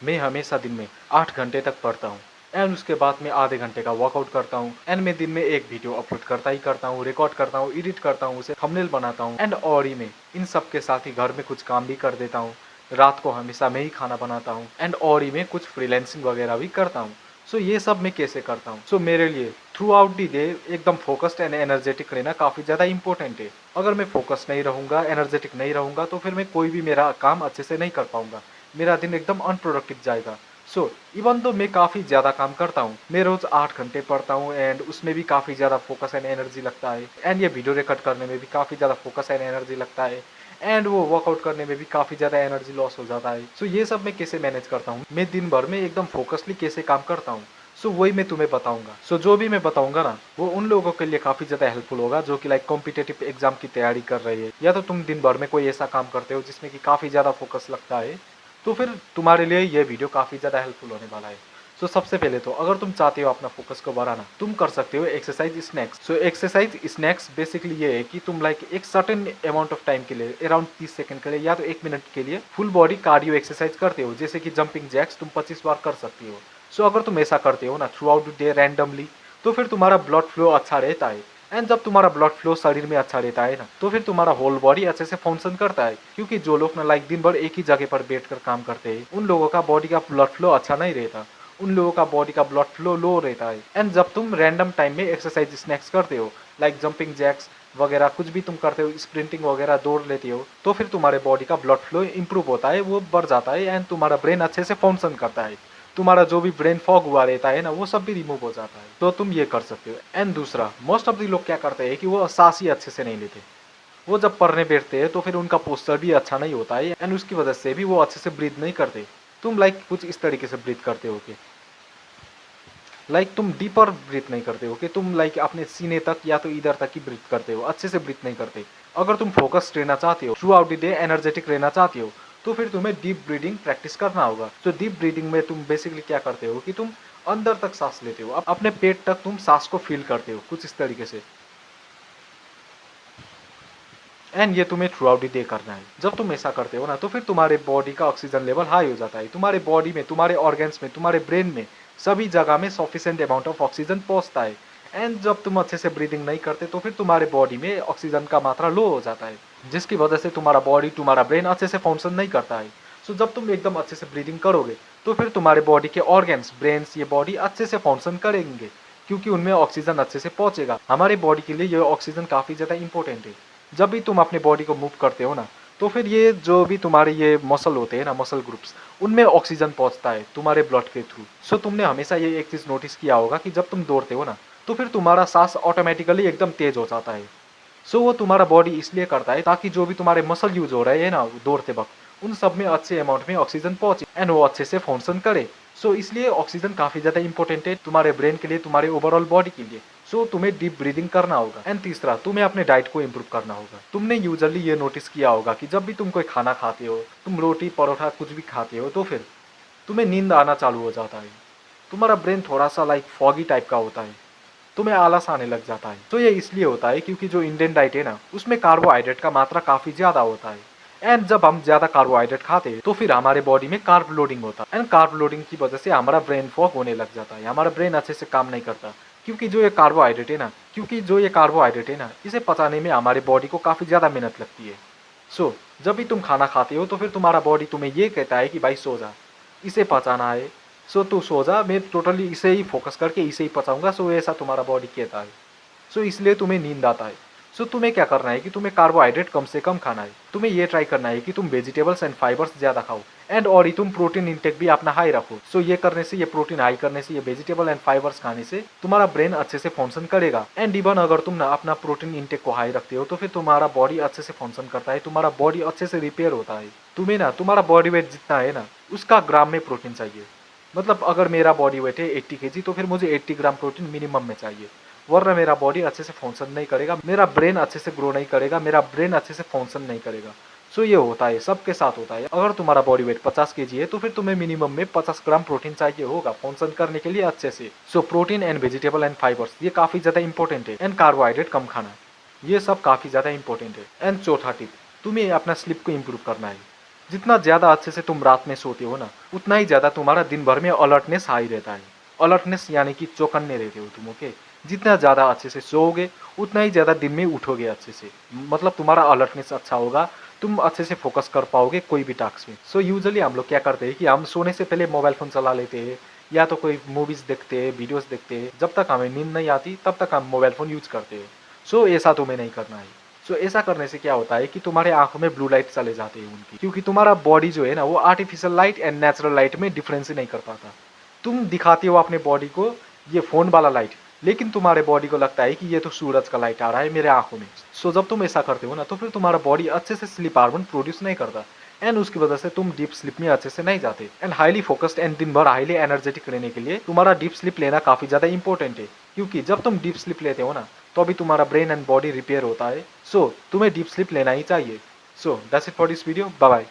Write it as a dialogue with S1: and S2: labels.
S1: मैं हमेशा दिन में 8 घंटे तक पढ़ता हूँ एंड उसके बाद मैं आधे घंटे का वर्कआउट करता हूँ एंड मैं दिन में एक वीडियो अपलोड करता ही करता हूँ, रिकॉर्ड करता हूँ, एडिट करता हूँ, उसे थंबनेल बनाता हूँ एंड और ही मैं इन सब के साथ ही घर में कुछ काम भी कर देता हूँ। रात को हमेशा मैं ही खाना बनाता हूँ एंड और ही मैं कुछ फ्रीलांसिंग वगैरह भी करता हूँ। सो ये सब मैं कैसे करता हूँ? सो मेरे लिए थ्रू आउट दी डे एकदम फोकस्ड एंड एनर्जेटिक रहना काफ़ी ज़्यादा इंपॉर्टेंट है। अगर मैं फोकस नहीं रहूँगा, एनर्जेटिक नहीं रहूँगा तो फिर मैं कोई भी मेरा काम अच्छे से नहीं कर पाऊँगा। मेरा दिन एकदम अनप्रोडक्टिव जाएगा। सो इवन तो मैं काफ़ी ज़्यादा काम करता हूँ, मैं रोज़ 8 घंटे पढ़ता हूँ एंड उसमें भी काफ़ी ज़्यादा फोकस एंड एनर्जी लगता है एंड ये वीडियो रिकॉर्ड करने में भी काफ़ी ज़्यादा फोकस एंड एनर्जी लगता है एंड वो वर्कआउट करने में भी काफ़ी ज़्यादा एनर्जी लॉस हो जाता है। सो ये सब मैं कैसे मैनेज करता हूँ, मैं दिन भर में एकदम फोकसली कैसे काम करता हूँ, सो वही मैं तुम्हें बताऊंगा। सो जो भी मैं बताऊंगा ना वो उन लोगों के लिए काफ़ी ज़्यादा हेल्पफुल होगा जो कि लाइक कॉम्पिटेटिव एग्जाम की तैयारी कर रही है, या तो तुम दिन भर में कोई ऐसा काम करते हो जिसमें कि काफ़ी ज़्यादा फोकस लगता है, तो फिर तुम्हारे लिए ये वीडियो काफ़ी ज़्यादा हेल्पफुल होने वाला है। सो सबसे पहले तो अगर तुम चाहते हो अपना फोकस को बढ़ाना, तुम कर सकते हो exercise snacks. So exercise snacks basically ये है कि तुम लाइक एक सर्टेन अमाउंट ऑफ टाइम के लिए, अराउंड 30 सेकंड के लिए या तो 1 मिनट के लिए फुल बॉडी कार्डियो एक्सरसाइज करते हो, जैसे कि जंपिंग जैक्स तुम 25 बार कर सकती हो। सो अगर तुम ऐसा करते हो ना through out the day randomly, तो फिर तुम्हारा ब्लड फ्लो अच्छा रहता है एंड जब तुम्हारा ब्लड फ्लो शरीर में अच्छा रहता है ना तो फिर तुम्हारा होल बॉडी अच्छे से फंक्शन करता है। क्योंकि जो लोग ना लाइक दिन भर एक ही जगह पर बैठकर काम करते हैं उन लोगों का बॉडी का ब्लड फ्लो अच्छा नहीं रहता, उन लोगों का बॉडी का ब्लड फ्लो लो रहता है। एंड जब तुम रैंडम टाइम में एक्सरसाइज स्नैक्स करते हो लाइक जंपिंग जैक्स वगैरह कुछ भी तुम करते हो, स्प्रिंटिंग वगैरह दौड़ लेते हो, तो फिर तुम्हारे बॉडी का ब्लड फ्लो इंप्रूव होता है, वो बढ़ जाता है एंड तुम्हारा ब्रेन अच्छे से फंक्शन करता है। तुम्हारा जो भी ब्रेन फॉग हुआ रहता है ना वो सब भी रिमूव हो जाता है। तो तुम ये कर सकते हो। एंड दूसरा, मोस्ट ऑफ द लोग क्या करते हैं कि वो सांस ही अच्छे से नहीं लेते। वो जब पढ़ने बैठते हैं तो फिर उनका पोस्चर भी अच्छा नहीं होता है एंड उसकी वजह से भी वो अच्छे से ब्रीथ नहीं करते। तुम लाइक कुछ इस तरीके से ब्रीथ करते हो कि लाइक तुम डीपर ब्रीथ नहीं करते हो कि तुम लाइक अपने सीने तक या तो इधर तक ही ब्रीथ करते हो, अच्छे से ब्रीथ नहीं करते। अगर तुम फोकस रहना चाहते हो, through out the day energetic रहना चाहते हो, तो फिर तुम्हें डीप ब्रीदिंग प्रैक्टिस करना होगा। तो डीप ब्रीदिंग में तुम बेसिकली क्या करते हो कि तुम अंदर तक सांस लेते हो, अपने पेट तक तुम सांस को फील करते हो कुछ इस तरीके से एंड ये तुम्हें थ्रू आउट द डे करना है। जब तुम ऐसा करते हो ना तो फिर तुम्हारे बॉडी का ऑक्सीजन लेवल हाई हो जाता है, तुम्हारे बॉडी में, तुम्हारे ऑर्गन्स में, तुम्हारे ब्रेन में, सभी जगह में सफिशिएंट अमाउंट ऑफ ऑक्सीजन पहुंचता है। एंड जब तुम अच्छे से ब्रीदिंग नहीं करते तो फिर तुम्हारे बॉडी में ऑक्सीजन का मात्रा लो हो जाता है, जिसकी वजह से तुम्हारा बॉडी, तुम्हारा ब्रेन अच्छे से फंक्शन नहीं करता है। सो जब तुम एकदम अच्छे से ब्रीदिंग करोगे तो फिर तुम्हारे बॉडी के ऑर्गन्स, ब्रेन्स, ये बॉडी अच्छे से फंक्शन करेंगे क्योंकि उनमें ऑक्सीजन अच्छे से पहुंचेगा। हमारे बॉडी के लिए ये ऑक्सीजन काफ़ी ज़्यादा इंपॉर्टेंट है। जब भी तुम अपने बॉडी को मूव करते हो ना तो फिर ये जो भी तुम्हारे ये मसल होते हैं ना, मसल ग्रुप्स, उनमें ऑक्सीजन पहुंचता है तुम्हारे ब्लड के थ्रू। सो तुमने हमेशा ये एक चीज़ नोटिस किया होगा कि जब तुम दौड़ते हो ना तो फिर तुम्हारा सांस ऑटोमेटिकली एकदम तेज हो जाता है। सो वो तुम्हारा बॉडी इसलिए करता है ताकि जो भी तुम्हारे मसल यूज हो रहे हैं ना दौड़ते वक्त, उन सब में अच्छे अमाउंट में ऑक्सीजन पहुंचे एंड वो अच्छे से फंक्शन करे। सो इसलिए ऑक्सीजन काफी ज्यादा इंपॉर्टेंट है तुम्हारे ब्रेन के लिए, तुम्हारे ओवरऑल बॉडी के लिए। सो तुम्हें डीप ब्रीदिंग करना होगा। एंड तीसरा, तुम्हें अपने डाइट को इम्प्रूव करना होगा। तुमने यूजुअली ये नोटिस किया होगा कि जब भी तुम कोई खाना खाते हो, तुम रोटी परोठा कुछ भी खाते हो, तो फिर तुम्हें नींद आना चालू हो जाता है। तुम्हारा ब्रेन थोड़ा सा लाइक फॉगी टाइप का होता है, तुम्हें आलस आने लग जाता है। तो ये इसलिए होता है क्योंकि जो इंडियन डाइट है ना उसमें कार्बोहाइड्रेट का मात्रा काफी ज्यादा होता है एंड जब हम ज्यादा कार्बोहाइड्रेट खाते हैं तो फिर हमारे बॉडी में कार्ब लोडिंग होता है एंड कार्ब लोडिंग की वजह से हमारा ब्रेन फॉग होने लग जाता है, हमारा ब्रेन अच्छे से काम नहीं करता। क्योंकि जो ये कार्बोहाइड्रेट है ना इसे पचाने में हमारे बॉडी को काफी ज्यादा मेहनत लगती है। सो जब भी तुम खाना खाते हो तो फिर तुम्हारा बॉडी तुम्हें ये कहता है कि भाई सो जा, इसे पचाना है। सो तू सो जा, मैं टोटली इसे ही फोकस करके इसे ही पचाऊंगा। सो ऐसा तुम्हारा बॉडी कहता है। सो इसलिए तुम्हें नींद आता है। सो तुम्हें क्या करना है कि तुम्हें कार्बोहाइड्रेट कम से कम खाना है। तुम्हें ये ट्राई करना है कि तुम वेजिटेबल्स एंड फाइबर्स ज्यादा खाओ एंड और ही तुम प्रोटीन इंटेक भी अपना हाई रखो। सो ये करने से, ये प्रोटीन हाई करने से, ये वेजिटेबल एंड फाइबर्स खाने से तुम्हारा ब्रेन अच्छे से फंक्शन करेगा एंड इवन अगर तुम ना अपना प्रोटीन इंटेक को हाई रखते हो तो फिर तुम्हारा बॉडी अच्छे से फंक्शन करता है, तुम्हारा बॉडी अच्छे से रिपेयर होता है। तुम्हें ना तुम्हारा बॉडी वेट जितना है ना उसका ग्राम में प्रोटीन चाहिए। मतलब अगर मेरा बॉडी वेट है 80 kg तो फिर मुझे 80 ग्राम प्रोटीन मिनिमम में चाहिए, वरना मेरा बॉडी अच्छे से फंक्शन नहीं करेगा, मेरा ब्रेन अच्छे से ग्रो नहीं करेगा, मेरा ब्रेन अच्छे से फंक्शन नहीं करेगा। सो ये होता है, सबके साथ होता है। अगर तुम्हारा बॉडी वेट 50 kg है तो फिर तुम्हें मिनिमम में 50 ग्राम प्रोटीन चाहिए होगा फंक्शन करने के लिए अच्छे से। So protein and vegetable and fibres ये काफी ज्यादा इंपॉर्टेंट है एंड कार्बोहाइड्रेट कम खाना, ये सब काफी ज्यादा इंपॉर्टेंट है। एंड चौथा टिप, तुम्हें अपना स्लीप को इम्प्रूव करना है। जितना ज़्यादा अच्छे से तुम रात में सोते हो ना, उतना ही ज़्यादा तुम्हारा दिन भर में अलर्टनेस हाई रहता है। अलर्टनेस यानी कि चौकन्ने रहते हो तुम, ओके। जितना ज़्यादा अच्छे से सोओगे, उतना ही ज़्यादा दिन में उठोगे अच्छे से। मतलब तुम्हारा अलर्टनेस अच्छा होगा, तुम अच्छे से फोकस कर पाओगे कोई भी टास्क में। सो यूजुअली हम लोग क्या करते हैं कि हम सोने से पहले मोबाइल फ़ोन चला लेते हैं, या तो कोई मूवीज़ देखते हैं, वीडियोज़ देखते हैं। जब तक हमें नींद नहीं आती, तब तक हम मोबाइल फ़ोन यूज़ करते हैं। सो ऐसा तुम्हें नहीं करना है। सो ऐसा करने से क्या होता है कि तुम्हारे आंखों में ब्लू लाइट चले जाते हैं उनकी, क्योंकि तुम्हारा बॉडी जो है ना, वो artificial light and natural light में डिफरेंस ही नहीं कर पाता। तुम दिखाते हो अपने बॉडी को ये फोन वाला लाइट, लेकिन तुम्हारे बॉडी को लगता है कि ये तो सूरज का लाइट आ रहा है मेरे आंखों में। सो जब तुम ऐसा करते हो ना, तो फिर तुम्हारा बॉडी अच्छे से स्लीप हार्मोन प्रोड्यूस नहीं करता, एंड उसकी वजह से तुम डीप स्लीप में अच्छे से नहीं जाते। एंड हाईली फोकस्ड एंड दिन भर हाईली एनर्जेटिक रहने के लिए तुम्हारा डीप स्लीप लेना काफी ज्यादा इंपॉर्टेंट है, क्योंकि जब तुम डीप स्लीप लेते हो ना, तो अभी तुम्हारा ब्रेन एंड बॉडी रिपेयर होता है। सो तुम्हें डीप स्लीप लेना ही चाहिए। So that's it for this video, bye bye.